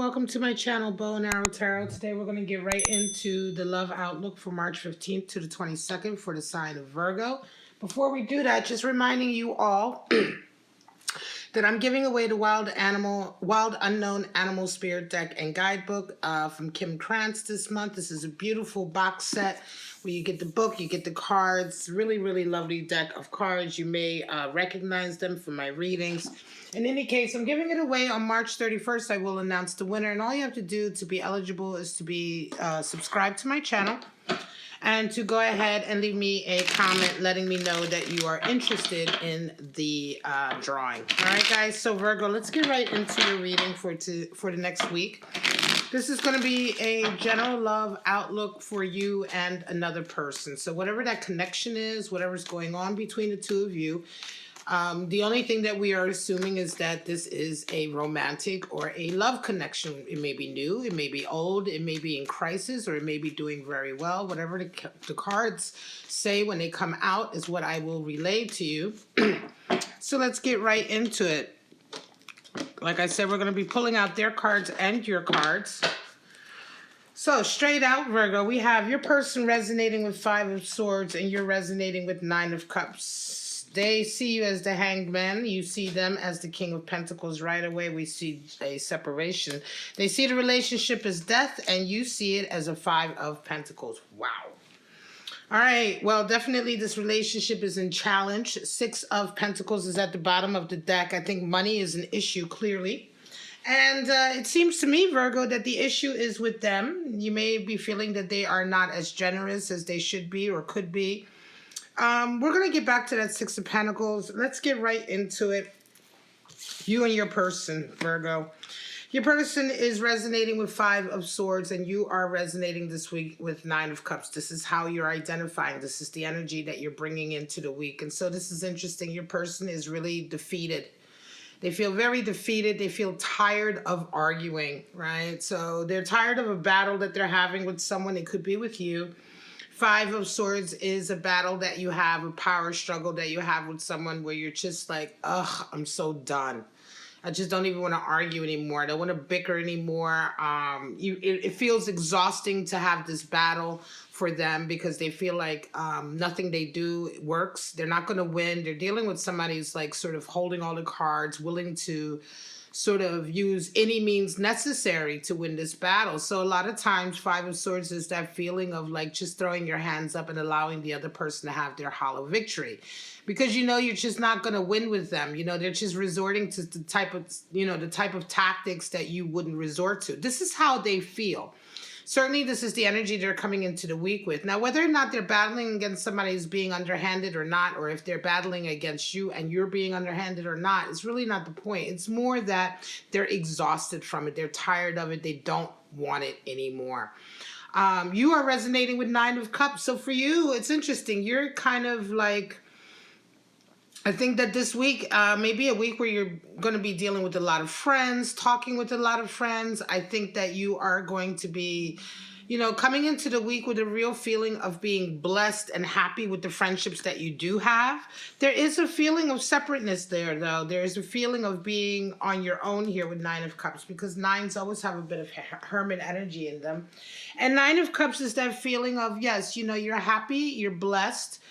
welcome to my channel, Bow and Arrow Tarot. Today we're going to get right into the love outlook for March 15th to the 22nd for the sign of Virgo. Before we do that, just reminding you all that I'm giving away the Wild Unknown Animal Spirit Deck and Guidebook from Kim Krantz this month. This is a beautiful box set where you get the book, you get the cards. Really, really lovely deck of cards. You may recognize them from my readings. In any case, I'm giving it away on March 31st. I will announce the winner, and all you have to do to be eligible is to be subscribed to my channel and to go ahead and leave me a comment letting me know that you are interested in the drawing. All right, guys, so Virgo, let's get right into your reading for the next week. This is going to be a general love outlook for you and another person. So whatever that connection is, whatever's going on between the two of you, the only thing that we are assuming is that this is a romantic or a love connection. It may be new, it may be old, it may be in crisis, or it may be doing very well. Whatever the cards say when they come out is what I will relay to you. So let's get right into it. Like I said, we're going to be pulling out their cards and your cards. So straight out, Virgo, we have your person resonating with Five of Swords and you're resonating with Nine of Cups. They see you as the Hanged Man. You see them as the King of Pentacles. Right away, we see a separation. They see the relationship as death, and you see it as a Five of Pentacles. Wow. All right. Well, definitely this relationship is in challenge. Six of Pentacles is at the bottom of the deck. I think money is an issue, clearly. And it seems to me, Virgo, that the issue is with them. You may be feeling that they are not as generous as they should be or could be. We're going to get back to that Six of Pentacles. Let's get right into it. You and your person, Virgo. Your person is resonating with Five of Swords, and you are resonating this week with Nine of Cups. This is how you're identifying. This is the energy that you're bringing into the week. And so this is interesting. Your person is really defeated. They feel very defeated. They feel tired of arguing, right? So they're tired of a battle that they're having with someone. It could be with you. Five of Swords is a battle that you have, a power struggle that you have with someone where you're just like, ugh, I'm so done. I just don't even want to argue anymore. I don't want to bicker anymore. It feels exhausting to have this battle for them because they feel like nothing they do works. They're not going to win. They're dealing with somebody who's like sort of holding all the cards, willing to sort of use any means necessary to win this battle. So a lot of times Five of Swords is that feeling of like just throwing your hands up and allowing the other person to have their hollow victory, because you know you're just not going to win with them. You know, they're just resorting to the type of tactics that you wouldn't resort to. This is how they feel. Certainly, this is the energy they're coming into the week with. Now, whether or not they're battling against somebody who's being underhanded or not, or if they're battling against you and you're being underhanded or not, is really not the point. It's more that they're exhausted from it. They're tired of it. They don't want it anymore. You are resonating with Nine of Cups. So for you, it's interesting. You're kind of like, I think that this week may be a week where you're going to be dealing with a lot of friends, talking with a lot of friends. I think that you are going to be, you know, coming into the week with a real feeling of being blessed and happy with the friendships that you do have. There is a feeling of separateness there, though. There is a feeling of being on your own here with Nine of Cups, because nines always have a bit of hermit energy in them. And Nine of Cups is that feeling of, yes, you know, you're happy, you're blessed.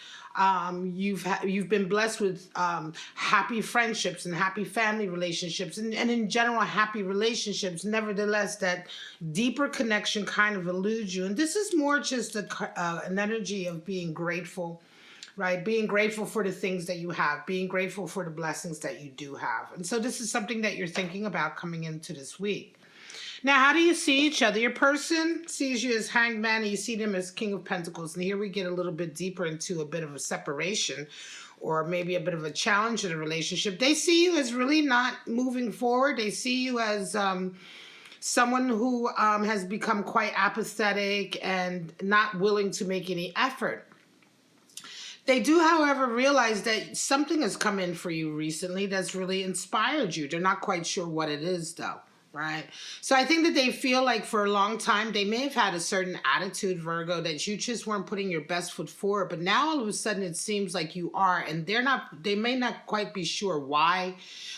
You've been blessed with happy friendships and happy family relationships and in general happy relationships. Nevertheless, that deeper connection kind of eludes you. And this is more just an energy of being grateful, right? Being grateful for the things that you have, being grateful for the blessings that you do have. And so this is something that you're thinking about coming into this week. Now, how do you see each other? Your person sees you as Hanged Man, and you see them as King of Pentacles. And here we get a little bit deeper into a bit of a separation or maybe a bit of a challenge in a relationship. They see you as really not moving forward. They see you as someone who has become quite apathetic and not willing to make any effort. They do, however, realize that something has come in for you recently that's really inspired you. They're not quite sure what it is, though. Right. So I think that they feel like for a long time they may have had a certain attitude, Virgo, that you just weren't putting your best foot forward. But now all of a sudden it seems like you are, and they may not quite be sure why,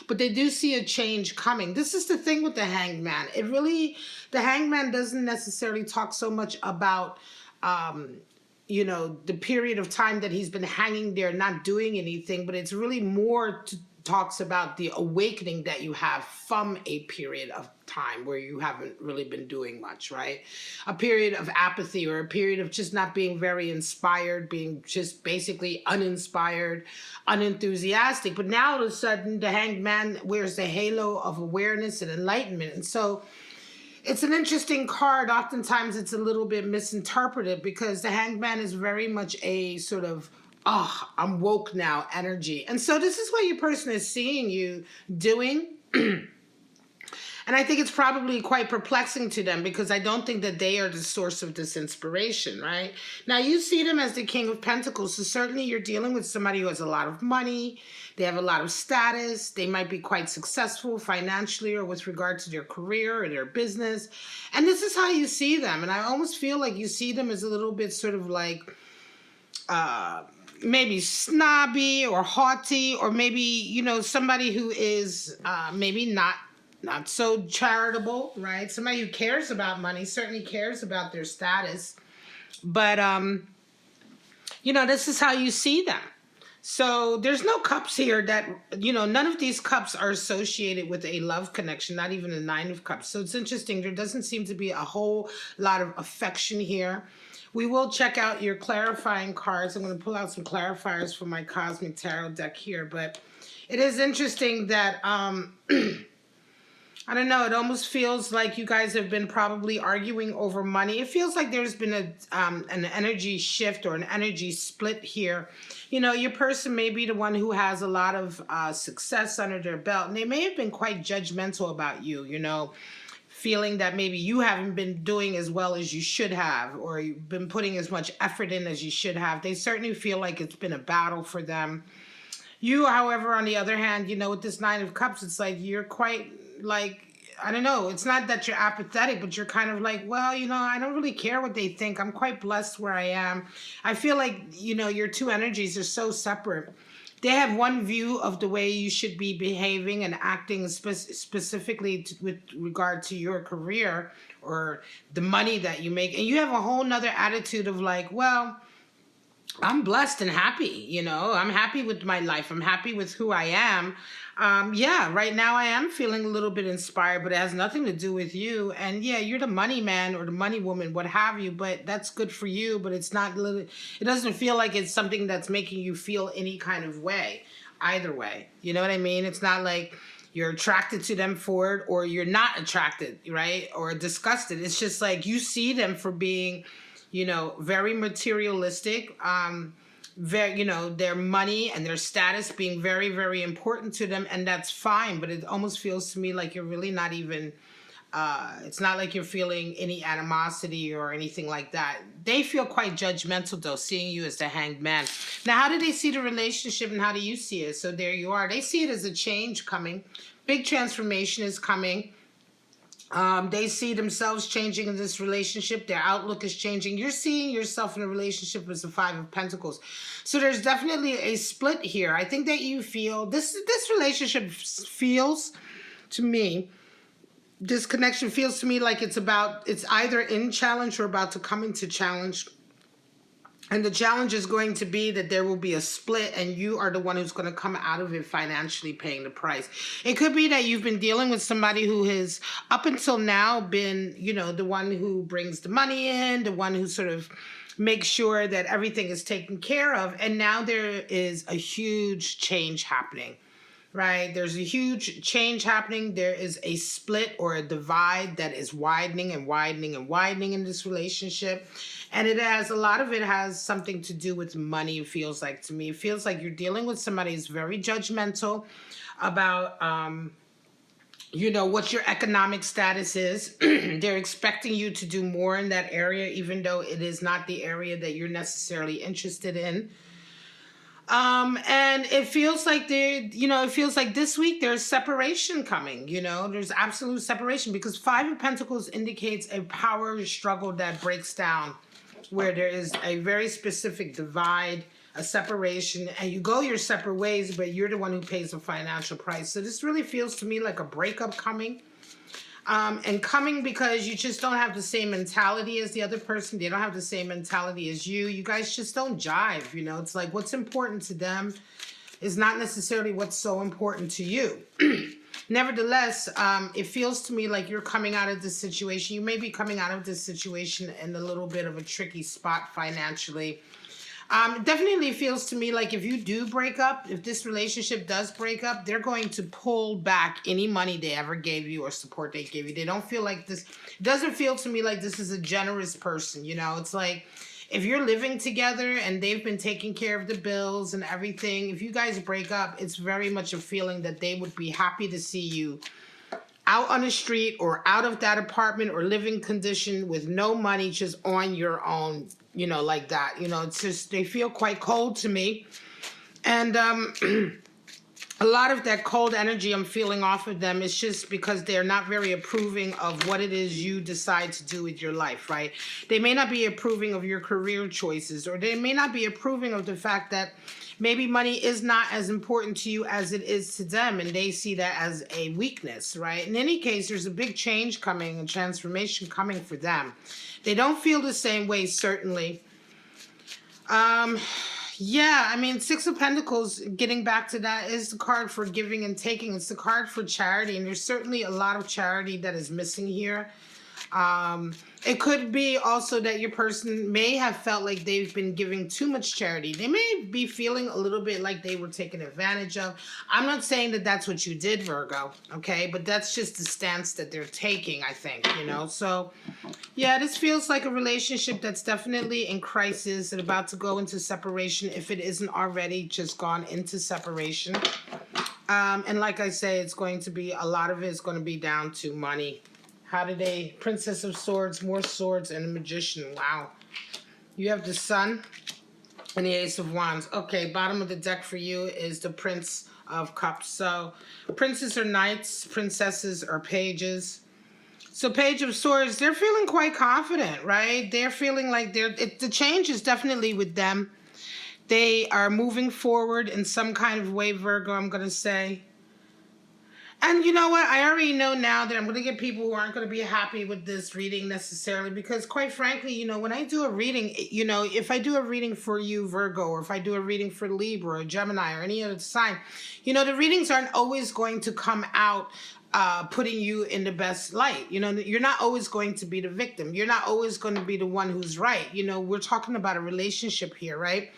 but they do see a change coming. This is the thing with the Hanged Man. The Hanged Man doesn't necessarily talk so much about, the period of time that he's been hanging there, not doing anything, but it's really more talks about the awakening that you have from a period of time where you haven't really been doing much, right? A period of apathy, or a period of just not being very inspired, being just basically uninspired, unenthusiastic. But now all of a sudden the Hanged Man wears the halo of awareness and enlightenment. And so it's an interesting card. Oftentimes it's a little bit misinterpreted because the Hanged Man is very much a sort of, oh, I'm woke now energy. And so this is what your person is seeing you doing. And I think it's probably quite perplexing to them because I don't think that they are the source of this inspiration, right? Now, you see them as the King of Pentacles, so certainly you're dealing with somebody who has a lot of money, they have a lot of status, they might be quite successful financially or with regard to their career or their business. And this is how you see them. And I almost feel like you see them as a little bit sort of like, maybe snobby or haughty, or maybe, somebody who is maybe not so charitable, right? Somebody who cares about money, certainly cares about their status. But, this is how you see them. So there's no cups here that, none of these cups are associated with a love connection, not even the Nine of Cups. So it's interesting. There doesn't seem to be a whole lot of affection here. We will check out your clarifying cards. I'm going to pull out some clarifiers for my Cosmic Tarot deck here. But it is interesting that, I don't know, it almost feels like you guys have been probably arguing over money. It feels like there's been an energy shift or an energy split here. Your person may be the one who has a lot of success under their belt, and they may have been quite judgmental about you, feeling that maybe you haven't been doing as well as you should have, or you've been putting as much effort in as you should have. They certainly feel like it's been a battle for them. You, however, on the other hand, with this Nine of Cups, it's like you're quite like, I don't know, it's not that you're apathetic, but you're kind of like, well, I don't really care what they think. I'm quite blessed where I am. I feel like, your two energies are so separate. They have one view of the way you should be behaving and acting specifically with regard to your career or the money that you make. And you have a whole nother attitude of like, well, I'm blessed and happy, I'm happy with my life. I'm happy with who I am. Yeah, right now I am feeling a little bit inspired, but it has nothing to do with you. And yeah, you're the money man or the money woman, what have you, but that's good for you, but it's not, it doesn't feel like it's something that's making you feel any kind of way, either way. You know what I mean? It's not like you're attracted to them for it or you're not attracted, right? Or disgusted. It's just like you see them for being, very materialistic, very, their money and their status being very, very important to them, and that's fine. But it almost feels to me like you're really not even, it's not like you're feeling any animosity or anything like that. They feel quite judgmental, though, seeing you as the Hanged Man. Now, how do they see the relationship and how do you see it? So there you are. They see it as a change coming. Big transformation is coming. They see themselves changing in this relationship. Their outlook is changing. You're seeing yourself in a relationship as the Five of Pentacles. So there's definitely a split here. I think that you feel this relationship feels to me, this connection feels to me like it's either in challenge or about to come into challenge. And the challenge is going to be that there will be a split and you are the one who's going to come out of it financially paying the price. It could be that you've been dealing with somebody who has up until now been, the one who brings the money in, the one who sort of makes sure that everything is taken care of. And now there is a huge change happening. Right? There's a huge change happening. There is a split or a divide that is widening and widening and widening in this relationship. And a lot of it has something to do with money, it feels like to me. It feels like you're dealing with somebody who's very judgmental about, what your economic status is. They're expecting you to do more in that area, even though it is not the area that you're necessarily interested in. And it feels like it feels like this week there's separation coming, there's absolute separation because Five of Pentacles indicates a power struggle that breaks down where there is a very specific divide, a separation, and you go your separate ways, but you're the one who pays the financial price. So this really feels to me like a breakup coming. And coming because you just don't have the same mentality as the other person. They don't have the same mentality as you. You guys just don't jive, It's like what's important to them is not necessarily what's so important to you. Nevertheless, it feels to me like you're coming out of this situation. You may be coming out of this situation in a little bit of a tricky spot financially. It definitely feels to me like if you do break up, if this relationship does break up, they're going to pull back any money they ever gave you or support they gave you. They don't feel like this. It doesn't feel to me like this is a generous person. It's like if you're living together and they've been taking care of the bills and everything, if you guys break up, it's very much a feeling that they would be happy to see you out on the street or out of that apartment or living condition with no money, just on your own, like that. It's just, they feel quite cold to me. And a lot of that cold energy I'm feeling off of them is just because they're not very approving of what it is you decide to do with your life, right? They may not be approving of your career choices, or they may not be approving of the fact that maybe money is not as important to you as it is to them, and they see that as a weakness, right? In any case, there's a big change coming, a transformation coming for them. They don't feel the same way, certainly. Yeah, Six of Pentacles, getting back to that, is the card for giving and taking. It's the card for charity, and there's certainly a lot of charity that is missing here. It could be also that your person may have felt like they've been giving too much charity. They may be feeling a little bit like they were taken advantage of. I'm not saying that that's what you did, Virgo, okay? But that's just the stance that they're taking, I think, So, yeah, this feels like a relationship that's definitely in crisis and about to go into separation, if it isn't already just gone into separation. And like I say, it's going to be, a lot of it is going to be down to money. How did they? Princess of Swords, more swords, and a Magician. Wow. You have the Sun and the Ace of Wands. Okay, bottom of the deck for you is the Prince of Cups. So princes are knights, princesses are pages. So Page of Swords, they're feeling quite confident, right? They're feeling like the change is definitely with them. They are moving forward in some kind of way, Virgo, I'm going to say. And you know what? I already know now that I'm going to get people who aren't going to be happy with this reading necessarily, because quite frankly, when I do a reading, if I do a reading for you, Virgo, or if I do a reading for Libra or Gemini or any other sign, the readings aren't always going to come out putting you in the best light. You're not always going to be the victim. You're not always going to be the one who's right. We're talking about a relationship here, right?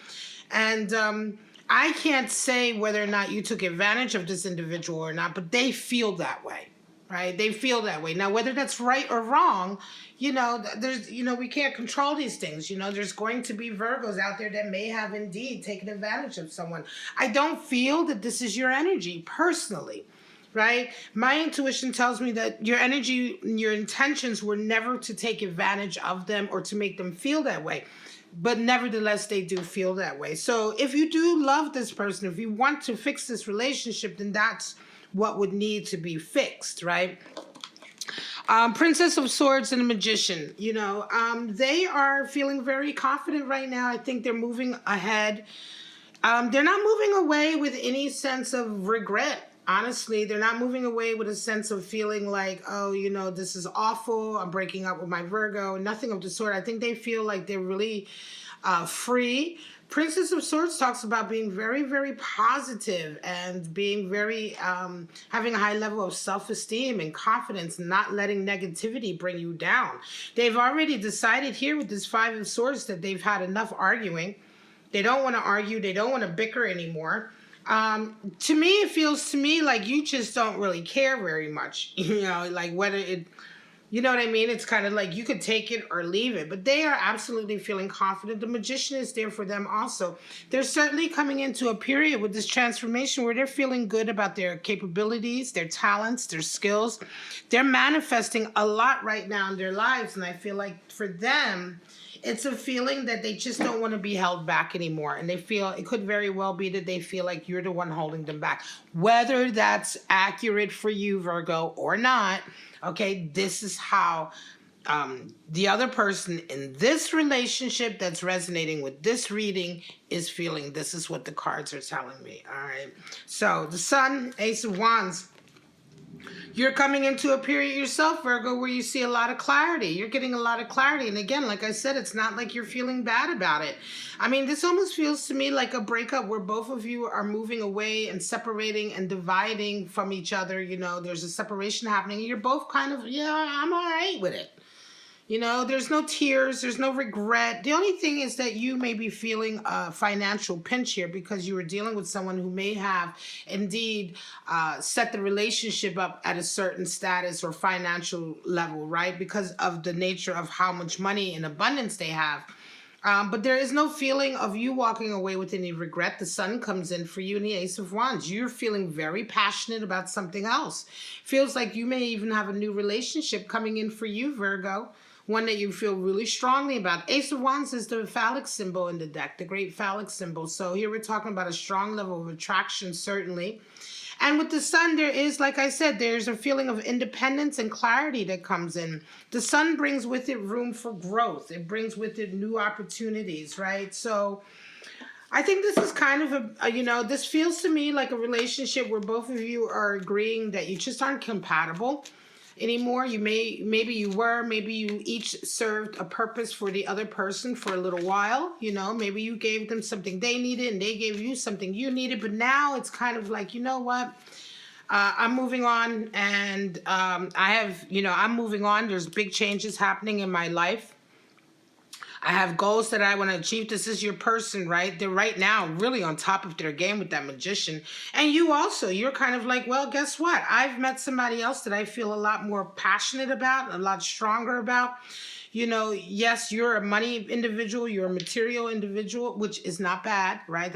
And I can't say whether or not you took advantage of this individual or not, but they feel that way, right? They feel that way. Now, whether that's right or wrong, there's, we can't control these things. There's going to be Virgos out there that may have indeed taken advantage of someone. I don't feel that this is your energy personally, right? My intuition tells me that your energy, your intentions were never to take advantage of them or to make them feel that way. But nevertheless, they do feel that way. So if you do love this person, if you want to fix this relationship, then that's what would need to be fixed, right? Princess of Swords and a Magician, they are feeling very confident right now. I think they're moving ahead. They're not moving away with any sense of regret. Honestly, they're not moving away with a sense of feeling like, oh, this is awful, I'm breaking up with my Virgo, nothing of the sort. I think they feel like they're really free. Princess of Swords talks about being very, very positive and being very, having a high level of self-esteem and confidence and not letting negativity bring you down. They've already decided here with this Five of Swords that they've had enough arguing. They don't want to argue. They don't want to bicker anymore. To me, it feels to me like you just don't really care very much, like whether it, you know what I mean? It's kind of like you could take it or leave it, but they are absolutely feeling confident. The Magician is there for them also. They're certainly coming into a period with this transformation where they're feeling good about their capabilities, their talents, their skills. They're manifesting a lot right now in their lives, and I feel like for them, It's a feeling that they just don't want to be held back anymore. And they feel, it could very well be that they feel like you're the one holding them back. Whether that's accurate for you, Virgo, or not, okay, this is how the other person in this relationship that's resonating with this reading is feeling. This is what the cards are telling me. All right. So the Sun, Ace of Wands. You're coming into a period yourself, Virgo, where you see a lot of clarity. You're getting a lot of clarity. And again, like I said, it's not like you're feeling bad about it. I mean, this almost feels to me like a breakup where both of you are moving away and separating and dividing from each other. You know, there's a separation happening. You're both kind of, yeah, I'm all right with it. You know, there's no tears, there's no regret. The only thing is that you may be feeling a financial pinch here because you were dealing with someone who may have indeed set the relationship up at a certain status or financial level, right? Because of the nature of how much money and abundance they have. But there is no feeling of you walking away with any regret. The Sun comes in for you in the Ace of Wands. You're feeling very passionate about something else. Feels like you may even have a new relationship coming in for you, Virgo. One that you feel really strongly about. Ace of Wands is the phallic symbol in the deck, the great phallic symbol. So here we're talking about a strong level of attraction, certainly. And with the Sun, there is, like I said, there's a feeling of independence and clarity that comes in. The Sun brings with it room for growth. It brings with it new opportunities, right? So I think this is kind of this feels to me like a relationship where both of you are agreeing that you just aren't compatible anymore. Maybe you each served a purpose for the other person for a little while. You know, maybe you gave them something they needed and they gave you something you needed, but now it's kind of like, you know what? I'm moving on, and I'm moving on. There's big changes happening in my life. I have goals that I want to achieve. This is your person, right? They're right now really on top of their game with that Magician. And you also, you're kind of like, well, guess what? I've met somebody else that I feel a lot more passionate about, a lot stronger about. You know, yes, you're a money individual, you're a material individual, which is not bad, right?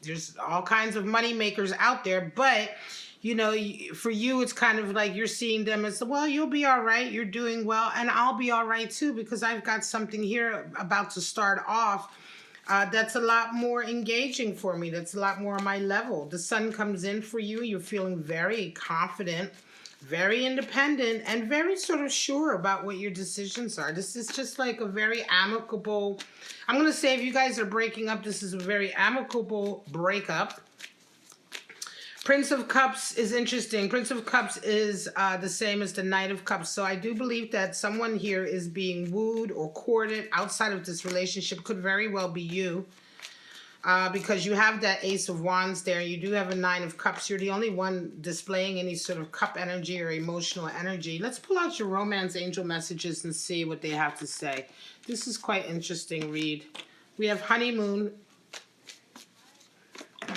There's all kinds of money makers out there, but you know, for you, it's kind of like you're seeing them as, well, you'll be all right. You're doing well. And I'll be all right, too, because I've got something here about to start off that's a lot more engaging for me. That's a lot more on my level. The Sun comes in for you. You're feeling very confident, very independent, and very sort of sure about what your decisions are. This is just like a very amicable, I'm going to say if you guys are breaking up, this is a very amicable breakup. Prince of Cups is interesting. Prince of Cups is the same as the Knight of Cups. So I do believe that someone here is being wooed or courted outside of this relationship. Could very well be you. Because you have that Ace of Wands there. You do have a Nine of Cups. You're the only one displaying any sort of cup energy or emotional energy. Let's pull out your romance angel messages and see what they have to say. This is quite interesting read. We have honeymoon.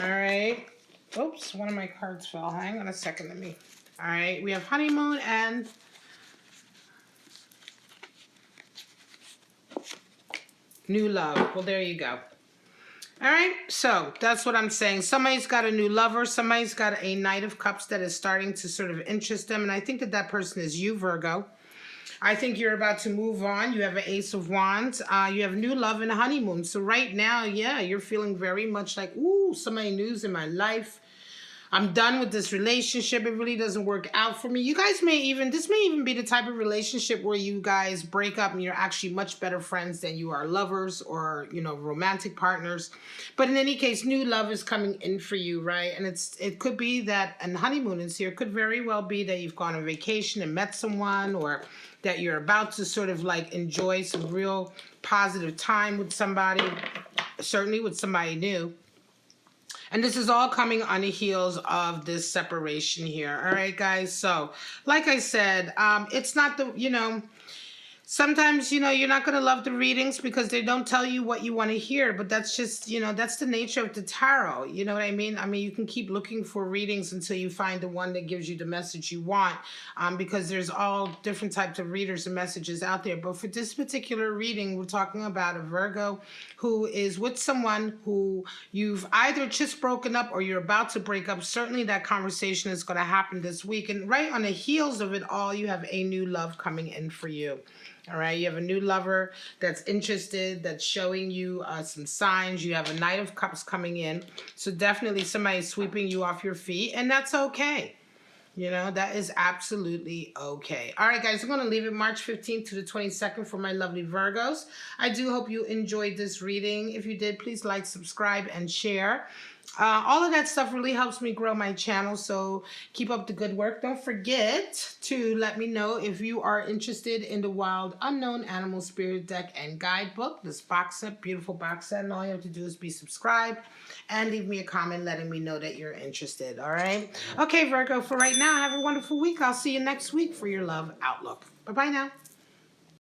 All right. Oops, one of my cards fell. Hang on a second, all right, we have honeymoon and new love. Well, there you go. All right, so that's what I'm saying. Somebody's got a new lover. Somebody's got a Knight of Cups that is starting to sort of interest them, and I think that person is you, Virgo. I think you're about to move on. You have an Ace of Wands. You have new love and a honeymoon. So right now, yeah, you're feeling very much like, ooh, somebody new's in my life. I'm done with this relationship. It really doesn't work out for me. You guys this may even be the type of relationship where you guys break up and you're actually much better friends than you are lovers or, you know, romantic partners. But in any case, new love is coming in for you, right? And it could be that, and honeymoon is here, it could very well be that you've gone on vacation and met someone, or that you're about to sort of like enjoy some real positive time with somebody, certainly with somebody new. And this is all coming on the heels of this separation here. All right, guys. So, like I said, it's not sometimes, you're not going to love the readings because they don't tell you what you want to hear, but that's just, that's the nature of the tarot. You know what I mean? I mean, you can keep looking for readings until you find the one that gives you the message you want, because there's all different types of readers and messages out there. But for this particular reading, we're talking about a Virgo who is with someone who you've either just broken up or you're about to break up. Certainly that conversation is going to happen this week. And right on the heels of it all, you have a new love coming in for you. All right, you have a new lover that's interested, that's showing you some signs. You have a Knight of Cups coming in. So definitely somebody is sweeping you off your feet, and that's okay. You know, that is absolutely okay. All right, guys, I'm going to leave it March 15th to the 22nd for my lovely Virgos. I do hope you enjoyed this reading. If you did, please like, subscribe, and share. All of that stuff really helps me grow my channel, so keep up the good work. Don't forget to let me know if you are interested in the Wild Unknown Animal Spirit Deck and Guidebook, this box set, beautiful box set, and all you have to do is be subscribed and leave me a comment letting me know that you're interested, all right? Okay, Virgo, for right now, have a wonderful week. I'll see you next week for your love outlook. Bye-bye now.